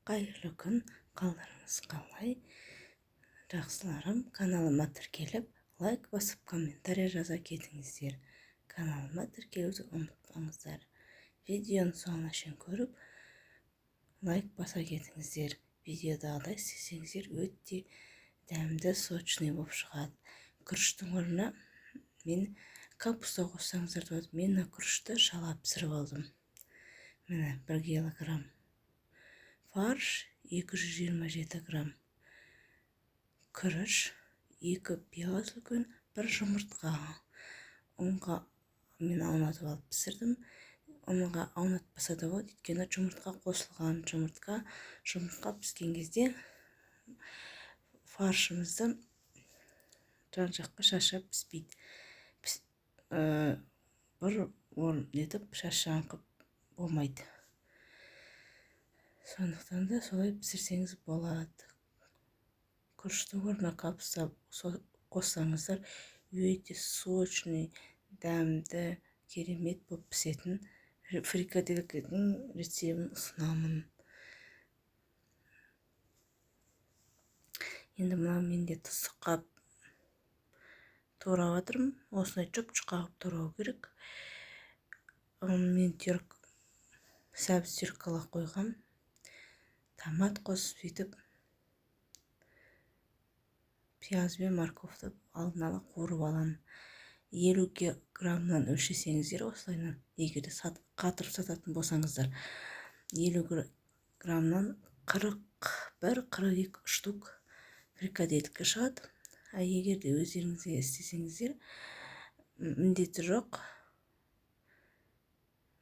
Қайырлы күн, қалдарыңыз қалай? Жақсыларым, каналыма тіркеліп, лайк басып, комментарий жаза кетіңіздер. Каналыма тіркелуді ұмытпаңыздар. Видеоны соңына шейін көріп, лайк баса кетіңіздер. Видеодағыдай істесеңіздер өте дәмді, сочный болып шығады. Күріштің орнына мен капуста қоссаңыздар болады. Мен күрішті шалап пісіріп алдым. Міне 1 килограмм фарш, 227 грамм күріш, 2 пияз үлкен, 1 жұмыртқа. Ұнға мен аунатып алып пісірдім. Ұнға аунатпаса да болады, өйткені жұмыртқа қосылған. Жұмыртқа піскен кезде фаршымызды жан жаққа шашап піспейді. Бір орын етіп шашқан қып болмайды. Сондықтан да солай пісірсеңіз болады. Күріштің орнына капуста қоссаңыздар өте сочный, дәмді, керемет болып пісетін фрикадельдің рецебін ұсынамын. Енді мына менде тұздыққа турап жатырмын. Осындай жұп-жұқа қылып турау керек. Мен сәбіз түйіркалап қойғам. Томат қосып сөйтіп пияз бен морковты алдын ала қуырып аламын. 50 граммнан өлшесеңіздер осылайынан, егерде қатырып сататын болсаңыздар, 50 граммнан 41-42 штук фрикадельдікі шығады. Егерде өздеріңізге істесеңіздер, міндеті жоқ.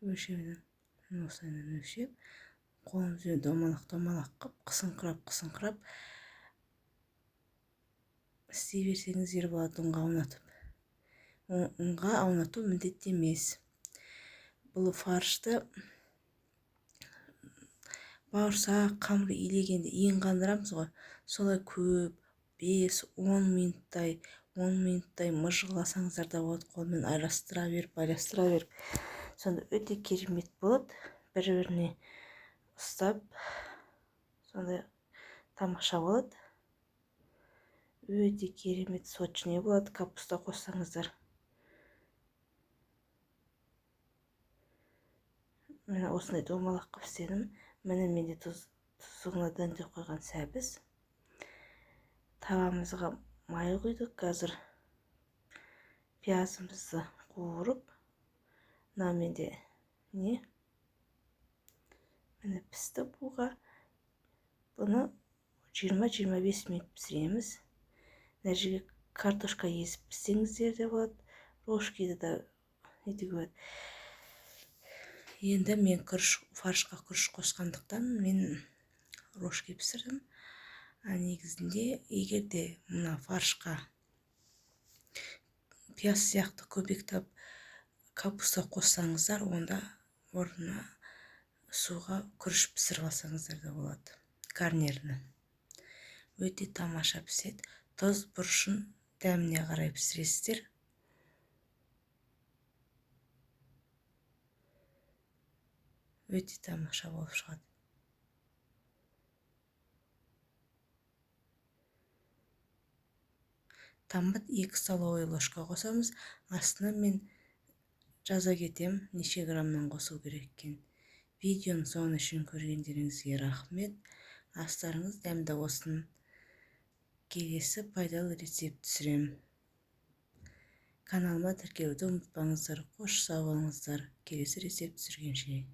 Өлшеуден осылайынан өлшеп, қолымызбен домалақ қып, қысыңқырап істей берсеңіздер болады. Ұнға аунату міндетті емес. Бұл фаршты бауырсақ, қамыр илегенде ең қандырамыз ғой. Солай көп 5-10 минуттай мыжғыласаңыздар да болады. Қолмен араластыра беріп. Сонда өте керемет болады. Бір-біріне ұстап, сонда тамаша болады. Өте керемет сочный болады. Капуста қоссаңыздар. Мен осындай домалақ қып істедім. Міне менде тұзығына дәндеп қойған сәбіз. Тавамызға май құйдық. Қазір пиязымызды қуырып, мына менде міне пісті бұға. Бұны 20-25 минут пісіреміз. Мына жерге картошка езіп піссеңіздер де болады. Рожкиді да етуге болады. Енді мен фаршқа күріш қосқандықтан мен рожки пісірдім. Негізінде егерде мына фаршқа пияз сияқты көбіктеп капуста қоссаңыздар, онда орнына суға күріш пісіріп алсаңыздар да болады. Гарниріне. Өте тамаша піседі. Тұз бұрышын дәміне қарай пісіресіздер. Өте тамаша болып шығады. Томат 2 столовый ложка қосамыз. Астына мен жаза кетем, неше граммнан қосу керек екен. Видеоны соңына шейін көргендеріңізге рахмет. Астарыңыз дәмді болсын. Келесі пайдалы рецепт түсірем. Каналыма тіркелуді ұмытпаңыздар. Қош сау болыңыздар. Келесі рецепт түсіргенше.